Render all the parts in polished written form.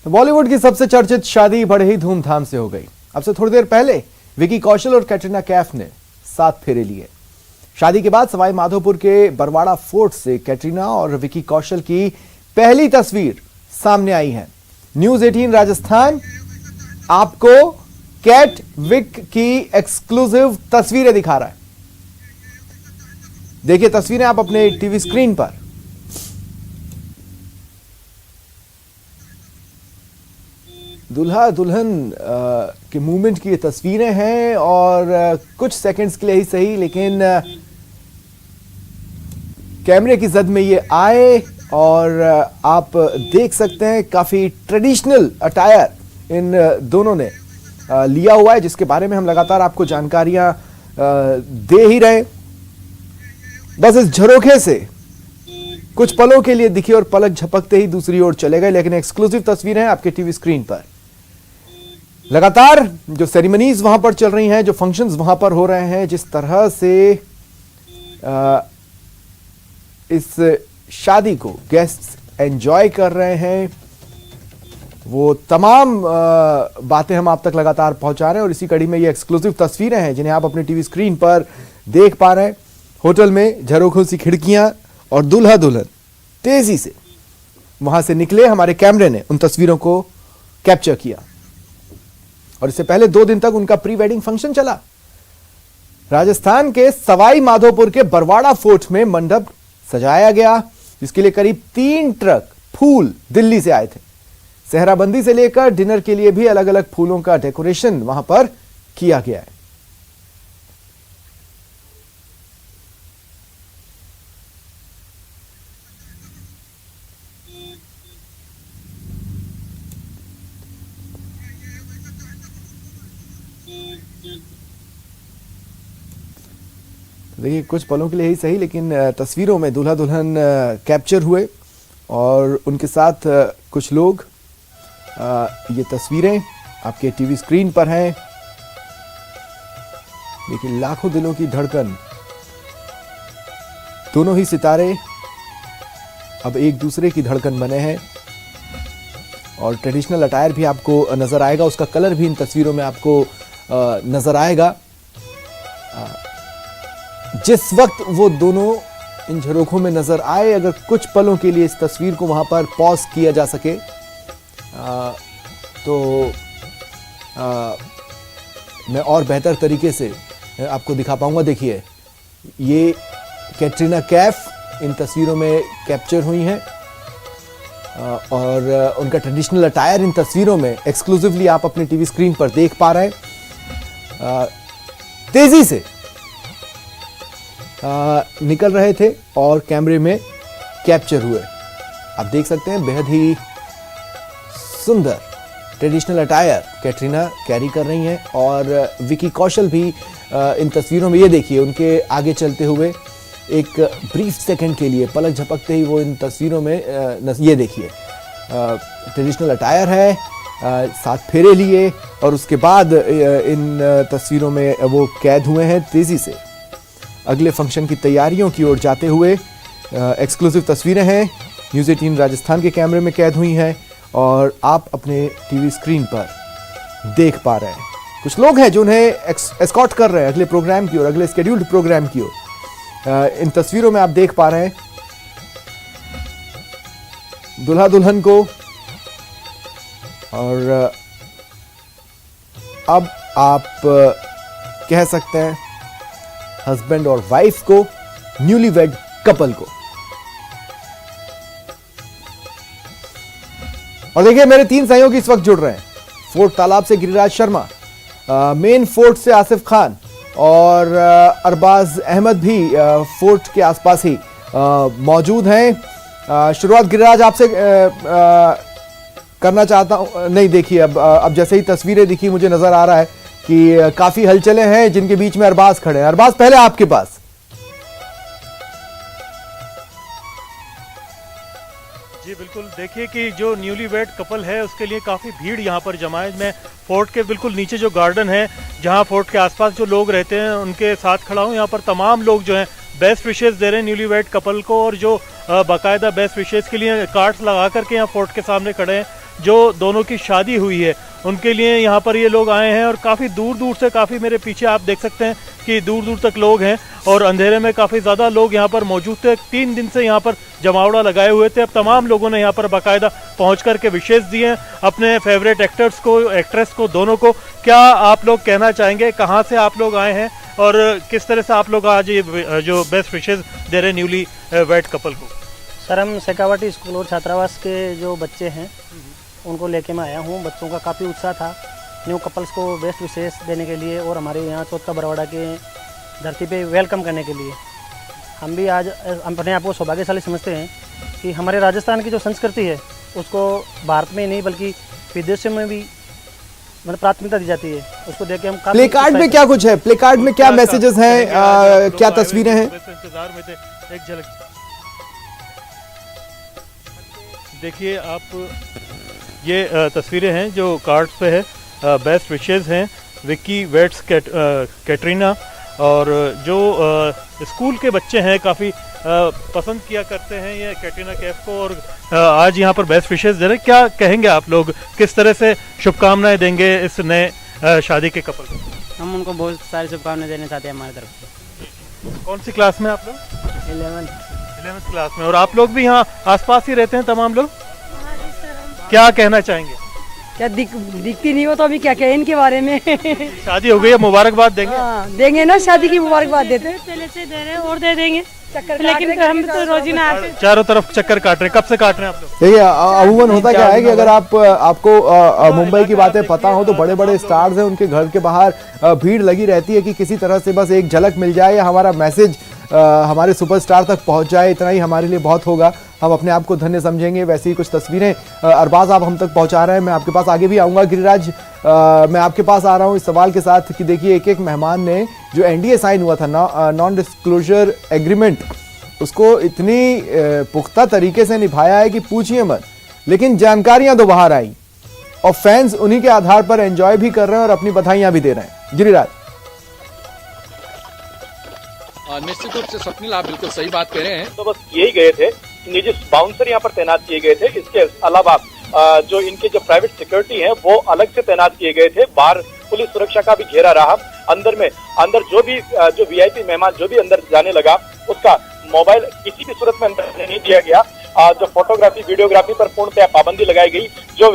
बॉलीवुड की सबसे चर्चित शादी बड़े ही धूमधाम से हो गई। अब से थोड़ी देर पहले विकी कौशल और कैटरीना कैफ ने 7 फेरे लिए। शादी के बाद सवाई माधोपुर के बरवाड़ा फोर्ट से कैटरीना और विकी कौशल की पहली तस्वीर सामने आई है। न्यूज 18 राजस्थान आपको कैट विक की एक्सक्लूसिव तस्वीरें दिखा रहा है। देखिए तस्वीरें आप अपने टीवी स्क्रीन पर। दुल्हा दुल्हन के मूवमेंट की ये तस्वीरें हैं और कुछ सेकंड्स के लिए ही सही, लेकिन कैमरे की जद में ये आए और आप देख सकते हैं काफी ट्रेडिशनल अटायर इन दोनों ने लिया हुआ है, जिसके बारे में हम लगातार आपको जानकारियां दे ही रहे। बस इस झरोखे से कुछ पलों के लिए दिखी और पलक झपकते ही दूसरी ओर चले गए, लेकिन एक्सक्लूसिव तस्वीरें हैं आपके टीवी स्क्रीन पर। लगातार जो सेरेमनीज वहां पर चल रही हैं, जो फंक्शंस वहां पर हो रहे हैं, जिस तरह से इस शादी को गेस्ट्स एंजॉय कर रहे हैं, वो तमाम बातें हम आप तक लगातार पहुंचा रहे हैं। और इसी कड़ी में ये एक्सक्लूसिव तस्वीरें हैं जिन्हें आप अपने टीवी स्क्रीन पर देख पा रहे हैं। होटल में झरोखों सी खिड़कियां और दूल्हा दुल्हन तेजी से वहां से निकले। हमारे कैमरे ने उन तस्वीरों को कैप्चर किया और इससे पहले 2 दिन तक उनका प्री वेडिंग फंक्शन चला। राजस्थान के सवाई माधोपुर के बरवाड़ा फोर्ट में मंडप सजाया गया, जिसके लिए करीब 3 ट्रक फूल दिल्ली से आए थे। सेहराबंदी से लेकर डिनर के लिए भी अलग अलग फूलों का डेकोरेशन वहां पर किया गया है। देखिए कुछ पलों के लिए ही सही, लेकिन तस्वीरों में दूल्हा दुल्हन कैप्चर हुए और उनके साथ कुछ लोग। ये तस्वीरें आपके टीवी स्क्रीन पर हैं। देखिए लाखों दिलों की धड़कन। दोनों ही सितारे अब एक दूसरे की धड़कन बने हैं और ट्रेडिशनल अटायर भी आपको नजर आएगा, उसका कलर भी इन तस्वीरों में आपको नजर आएगा। जिस वक्त वो दोनों इन झरोखों में नजर आए, अगर कुछ पलों के लिए इस तस्वीर को वहां पर पॉज किया जा सके तो मैं और बेहतर तरीके से आपको दिखा पाऊंगा। देखिए ये कैटरीना कैफ इन तस्वीरों में कैप्चर हुई हैं और उनका ट्रेडिशनल अटायर इन तस्वीरों में एक्सक्लूसिवली आप अपने टीवी स्क्रीन पर देख पा रहे हैं। तेजी से निकल रहे थे और कैमरे में कैप्चर हुए। आप देख सकते हैं बेहद ही सुंदर ट्रेडिशनल अटायर कैटरीना कैरी कर रही हैं और विकी कौशल भी इन तस्वीरों में, ये देखिए उनके आगे चलते हुए एक ब्रीफ सेकंड के लिए पलक झपकते ही वो इन तस्वीरों में ये देखिए ट्रेडिशनल अटायर है, 7 फेरे लिए और उसके बाद इन तस्वीरों में वो कैद हुए हैं। तेजी से अगले फंक्शन की तैयारियों की ओर जाते हुए एक्सक्लूसिव तस्वीरें हैं, न्यूज 18 राजस्थान के कैमरे में कैद हुई हैं और आप अपने टीवी स्क्रीन पर देख पा रहे हैं। कुछ लोग हैं जो उन्हें एस्कॉर्ट कर रहे हैं अगले प्रोग्राम की ओर, अगले स्केड्यूल्ड प्रोग्राम की ओर। इन तस्वीरों में आप देख पा रहे हैं दुल्हा दुल्हन को और अब आप कह सकते हैं हस्बैंड और वाइफ को, न्यूलीवेड कपल को। और देखिए मेरे 3 सहयोगी इस वक्त जुड़ रहे हैं। फोर्ट तालाब से गिरिराज शर्मा, मेन फोर्ट से आसिफ खान और अरबाज अहमद भी फोर्ट के आसपास ही मौजूद हैं। शुरुआत गिरिराज आपसे करना चाहता हूं। नहीं देखिए अब जैसे ही तस्वीरें दिखी मुझे नजर आ रहा है कि काफी हलचलें हैं जिनके बीच में अरबाज खड़े हैं। अरबाज पहले आपके पास। जी बिल्कुल, देखिए कि जो न्यूली वेड कपल है उसके लिए काफ़ी भीड़ यहाँ पर जमा है। मैं फोर्ट के बिल्कुल नीचे जो गार्डन है जहाँ फोर्ट के आसपास जो लोग रहते हैं उनके साथ खड़ा हूँ। यहाँ पर तमाम लोग जो हैं बेस्ट विशेस दे रहे हैं न्यूली वेड कपल को और जो बाकायदा बेस्ट विशेस के लिए कार्ड्स लगा करके यहाँ फोर्ट के सामने खड़े हैं। जो दोनों की शादी हुई है उनके लिए यहाँ पर ये लोग आए हैं। और काफ़ी दूर दूर से, काफ़ी मेरे पीछे आप देख सकते हैं कि दूर दूर तक लोग हैं और अंधेरे में काफ़ी ज़्यादा लोग यहाँ पर मौजूद थे। 3 दिन से यहाँ पर जमावड़ा लगाए हुए थे। अब तमाम लोगों ने यहाँ पर बाकायदा पहुँच करके विशेष दिए हैं अपने फेवरेट एक्टर्स को, एक्ट्रेस को, दोनों को। क्या आप लोग कहना चाहेंगे, कहाँ से आप लोग आए हैं और किस तरह से आप लोग आज ये जो बेस्ट विशेष दे रहे न्यूली वेड कपल को? सर, हम शेखावाटी स्कूल और छात्रावास के जो बच्चे हैं उनको लेके मैं आया हूँ। बच्चों का काफ़ी उत्साह था न्यू कपल्स को बेस्ट विशेष देने के लिए और हमारे यहाँ चौथा बरवाड़ा के धरती पे वेलकम करने के लिए। हम भी आज अपने आप को सौभाग्यशाली समझते हैं कि हमारे राजस्थान की जो संस्कृति है उसको भारत में ही नहीं बल्कि विदेशों में भी मतलब प्राथमिकता दी जाती है। उसको देख के हम प्ले कार्ड में क्या कुछ है, प्ले कार्ड में क्या मैसेजेस हैं, क्या तस्वीरें हैं? इंतजार में थे, एक झलक देखिए आप। ये तस्वीरें हैं जो कार्ड्स पे है। बेस्ट विशेस हैं विक्की वेड्स कैटरीना, और जो स्कूल के बच्चे हैं काफ़ी पसंद किया करते हैं ये कैटरीना कैफ को, और आज यहाँ पर बेस्ट विशेस दे रहे हैं। क्या कहेंगे आप लोग, किस तरह से शुभकामनाएं देंगे इस नए शादी के कपल को? हम उनको बहुत सारी शुभकामनाएं देना चाहते हैं हमारी तरफ से। कौन सी क्लास में आप लोग? 11th क्लास में। और आप लोग भी यहाँ आसपास ही रहते हैं तमाम लोग? क्या कहना चाहेंगे? क्या दिखती नहीं हो तो अभी क्या कहें इनके बारे में। शादी हो गई है, मुबारकबाद देंगे? देंगे ना, शादी की मुबारकबाद देते हैं। पहले से दे रहे हैं और दे देंगे, लेकिन हम तो रोज ही ना आते। चारों तरफ चक्कर काट रहे हैं, कब से काट रहे हैं आप लोग? देखिए अमूमन होता क्या है कि अगर आपको मुंबई की बातें पता हो तो बड़े बड़े स्टार्स हैं, उनके घर के बाहर भीड़ लगी रहती है कि किसी तरह से बस एक झलक मिल जाए या हमारा मैसेज हमारे सुपरस्टार तक पहुंच जाए, इतना ही हमारे लिए बहुत होगा। हम अपने आप को धन्य समझेंगे। वैसे ही कुछ तस्वीरें अरबाज आप हम तक पहुंचा रहे हैं। मैं आपके पास आगे भी आऊंगा। गिरिराज, मैं आपके पास आ रहा हूं इस सवाल के साथ कि देखिए एक मेहमान ने जो एनडीए साइन हुआ था, नॉन डिस्क्लोजर एग्रीमेंट, उसको इतनी पुख्ता तरीके से निभाया है कि पूछिए मत। लेकिन जानकारियां तो बाहर आई और फैंस उन्हीं के आधार पर एंजॉय भी कर रहे हैं और अपनी बधाइयां भी दे रहे हैं। गिरिराज, निश्चित रूप से स्वप्निल, आप बिल्कुल सही बात कह रहे हैं। तो बस यही गए थे, निजी बाउंसर यहाँ पर तैनात किए गए थे। इसके अलावा जो इनके जो प्राइवेट सिक्योरिटी है वो अलग से तैनात किए गए थे। बाहर पुलिस सुरक्षा का भी घेरा रहा। अंदर जो वीआईपी मेहमान जो भी अंदर जाने लगा उसका मोबाइल किसी भी सूरत में अंदर नहीं दिया गया। जो फोटोग्राफी वीडियोग्राफी पर पूर्णतः पाबंदी लगाई गई। जो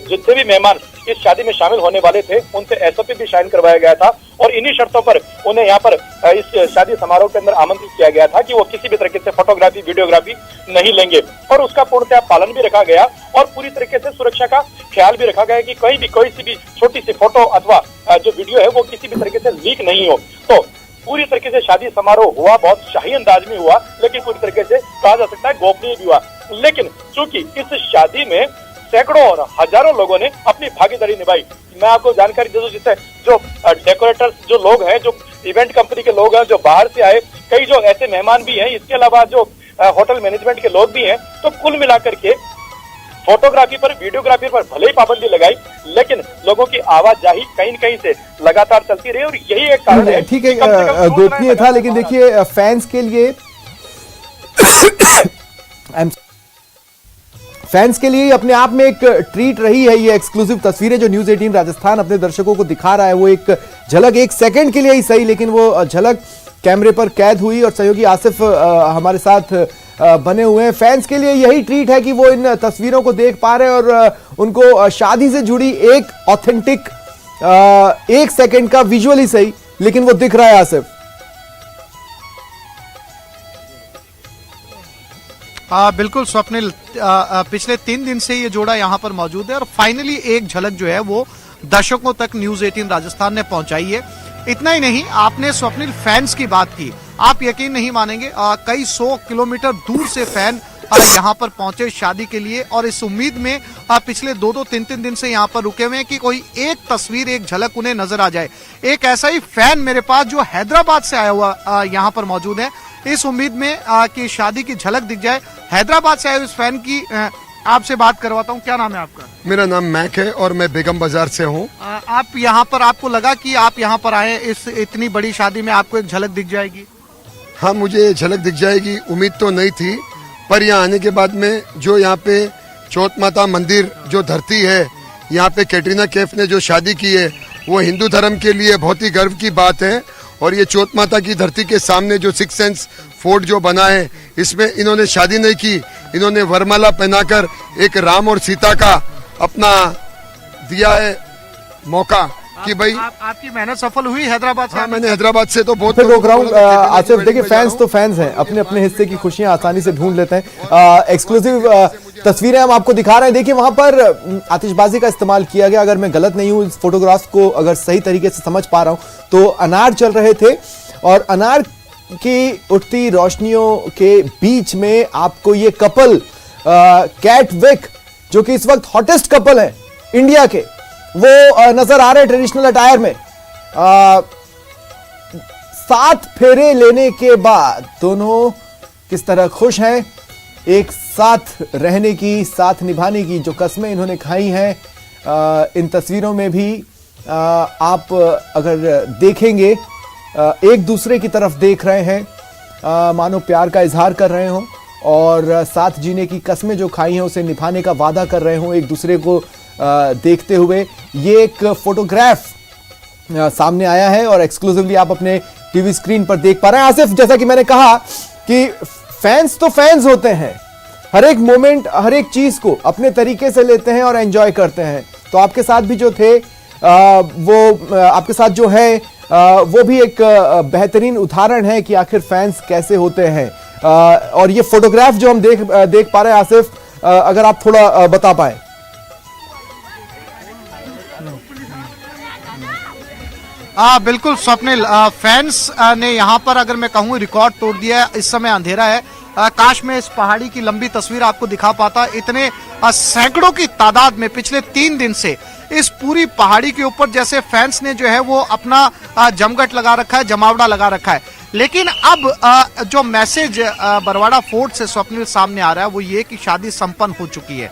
जितने भी मेहमान इस शादी में शामिल होने वाले थे उनसे एसओपी भी साइन करवाया गया था और इन्हीं शर्तों पर उन्हें यहाँ पर इस शादी समारोह के अंदर आमंत्रित किया गया था कि वो किसी भी तरीके से फोटोग्राफी वीडियोग्राफी नहीं लेंगे और उसका पूर्णतः पालन भी रखा गया और पूरी तरीके से सुरक्षा का ख्याल भी रखा गया कि कहीं भी कोई सी भी छोटी सी फोटो अथवा जो वीडियो है वो किसी भी तरीके से लीक नहीं हो। तो पूरी तरीके से शादी समारोह हुआ, बहुत शाही अंदाज में हुआ, लेकिन पूरी तरीके से कहा जा सकता है गोपनीय भी हुआ। लेकिन चूंकि इस शादी में सैकड़ों और हजारों लोगों ने अपनी भागीदारी निभाई। मैं आपको जानकारी दे दूं, जिससे जो डेकोरेटर्स जो लोग हैं, जो इवेंट कंपनी के लोग हैं, जो बाहर से आए, कई जो ऐसे मेहमान भी हैं, इसके अलावा जो होटल मैनेजमेंट के लोग भी हैं, तो कुल मिलाकर के फोटोग्राफी पर वीडियोग्राफी पर भले ही पाबंदी लगाई लेकिन लोगों की आवाजाही कहीं न कहीं से लगातार चलती रही और यही एक कारण है। ठीक है, गोपनीय था, लेकिन देखिए फैंस के लिए अपने आप में एक ट्रीट रही है। ये एक्सक्लूसिव तस्वीरें जो न्यूज़ 18 राजस्थान अपने दर्शकों को दिखा रहा है, वो एक झलक, एक सेकंड के लिए ही सही, लेकिन वो झलक कैमरे पर कैद हुई और सहयोगी आसिफ हमारे साथ बने हुए हैं। फैंस के लिए यही ट्रीट है कि वो इन तस्वीरों को देख पा रहे हैं और उनको शादी से जुड़ी एक ऑथेंटिक एक सेकंड का विजुअली सही, लेकिन वो दिख रहा है आसिफ। बिल्कुल स्वप्निल, पिछले 3 दिन से ये जोड़ा यहाँ पर मौजूद है और फाइनली एक झलक जो है वो दर्शकों तक न्यूज़ 18 राजस्थान ने पहुंचाई है। इतना ही नहीं, आपने स्वप्निल फैंस की बात की, आप यकीन नहीं मानेंगे, कई 100 किलोमीटर दूर से फैन यहाँ पर पहुंचे शादी के लिए और इस उम्मीद में पिछले 2-3 दिन से यहाँ पर रुके हुए हैं कि कोई एक तस्वीर, एक झलक उन्हें नजर आ जाए। एक ऐसा ही फैन मेरे पास जो हैदराबाद से आया हुआ यहाँ पर मौजूद है, इस उम्मीद में कि शादी की झलक दिख जाए। हैदराबाद से आए इस फैन की आपसे बात करवाता हूँ। क्या नाम है आपका? मेरा नाम मैक है और मैं बेगम बाजार से हूँ। आप यहाँ पर, आपको लगा कि आप यहाँ पर आए इस इतनी बड़ी शादी में, आपको एक झलक दिख जाएगी? हाँ, मुझे झलक दिख जाएगी, उम्मीद तो नहीं थी, पर यहाँ आने के बाद में जो यहाँ पे चौथ माता मंदिर जो धरती है, यहाँ पे कैटरीना कैफ ने जो शादी की है वो हिंदू धर्म के लिए बहुत ही गर्व की बात है। और ये चौथ माता की धरती के सामने जो सिक्स सेंस फोर्ट जो बना है, इसमें इन्होंने शादी नहीं की, इन्होंने वरमाला पहनाकर एक राम और सीता का अपना दिया है मौका कि भाई आपकी मेहनत सफल हुई हैदराबाद से। हाँ, मैंने हैदराबाद से तो बहुत फिर रोक रहा हूँ आसिफ, देखिए फैंस तो फैंस हैं, अपने अपने हिस्से की खुशियां आसानी से ढूंढ लेते हैं। एक्सक्लूसिव तस्वीरें हम आपको दिखा रहे हैं। देखिए वहां पर आतिशबाजी का इस्तेमाल किया गया। अगर मैं गलत नहीं हूं, इस फोटोग्राफ को अगर सही तरीके से समझ पा रहा हूं तो अनार चल रहे थे और अनार की उठती रोशनियों के बीच में आपको ये कपल कैट विक, जो कि इस वक्त हॉटेस्ट कपल है इंडिया के, वो नजर आ रहे ट्रेडिशनल अटायर में। 7 फेरे लेने के बाद दोनों किस तरह खुश हैं, एक साथ रहने की, साथ निभाने की जो कस्में इन्होंने खाई हैं, इन तस्वीरों में भी आप अगर देखेंगे एक दूसरे की तरफ देख रहे हैं, मानो प्यार का इजहार कर रहे हों और साथ जीने की कस्में जो खाई हैं उसे निभाने का वादा कर रहे हों एक दूसरे को देखते हुए। ये एक फोटोग्राफ सामने आया है और एक्सक्लूसिवली आप अपने टीवी स्क्रीन पर देख पा रहे हैं। आसिफ, जैसा कि मैंने कहा कि फैंस तो फैंस होते हैं, हर एक मोमेंट, हर एक चीज को अपने तरीके से लेते हैं और एंजॉय करते हैं। तो आपके साथ भी जो थे वो आपके साथ जो है वो भी एक बेहतरीन उदाहरण है कि आखिर फैंस कैसे होते हैं। और ये फोटोग्राफ जो हम देख पा रहे हैं आसिफ, अगर आप थोड़ा बता पाए। बिल्कुल स्वप्निल, फैंस ने यहाँ पर अगर मैं कहूँ रिकॉर्ड तोड़ दिया है। इस समय अंधेरा है, काश मैं इस पहाड़ी की लंबी तस्वीर आपको दिखा पाता। इतने सैकड़ों की तादाद में पिछले 3 दिन से इस पूरी पहाड़ी के ऊपर जैसे फैंस ने जो है वो अपना जमघट लगा रखा है, जमावड़ा लगा रखा है। लेकिन अब जो मैसेज बरवाड़ा फोर्ट से स्वप्निल सामने आ रहा है वो ये कि शादी संपन्न हो चुकी है,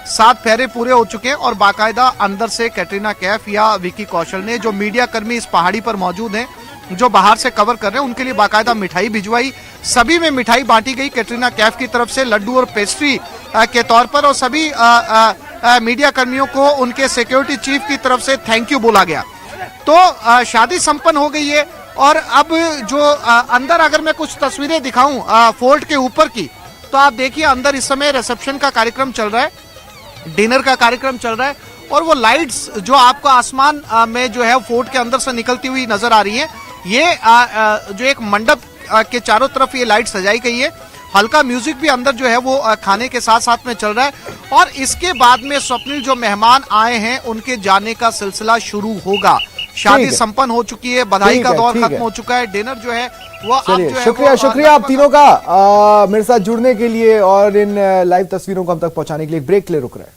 7 फेरे पूरे हो चुके हैं और बाकायदा अंदर से कैटरीना कैफ या विकी कौशल ने, जो मीडिया कर्मी इस पहाड़ी पर मौजूद हैं, जो बाहर से कवर कर रहे हैं, उनके लिए बाकायदा मिठाई भिजवाई। सभी में मिठाई बांटी गई कैटरीना कैफ की तरफ से, लड्डू और पेस्ट्री के तौर पर, और सभी मीडिया कर्मियों को उनके सिक्योरिटी चीफ की तरफ से थैंक यू बोला गया। तो शादी संपन्न हो गई है। और अब जो अंदर अगर मैं कुछ तस्वीरें दिखाऊं फोर्ट के ऊपर की, तो आप देखिए अंदर इस समय रिसेप्शन का कार्यक्रम चल रहा है, डिनर का कार्यक्रम चल रहा है और वो लाइट्स जो आपको आसमान में जो है फोर्ट के अंदर से निकलती हुई नजर आ रही है, ये जो एक मंडप के चारों तरफ ये लाइट सजाई गई है। हल्का म्यूजिक भी अंदर जो है वो खाने के साथ साथ में चल रहा है और इसके बाद में स्वप्निल जो मेहमान आए हैं उनके जाने का सिलसिला शुरू होगा। शादी संपन्न हो चुकी है, बधाई का दौर खत्म हो चुका है, डिनर जो है वो अब जो है शुक्रिया आप तीनों का मेरे साथ जुड़ने के लिए और इन लाइव तस्वीरों को हम तक पहुंचाने के लिए। ब्रेक के लिए रुक रहे हैं।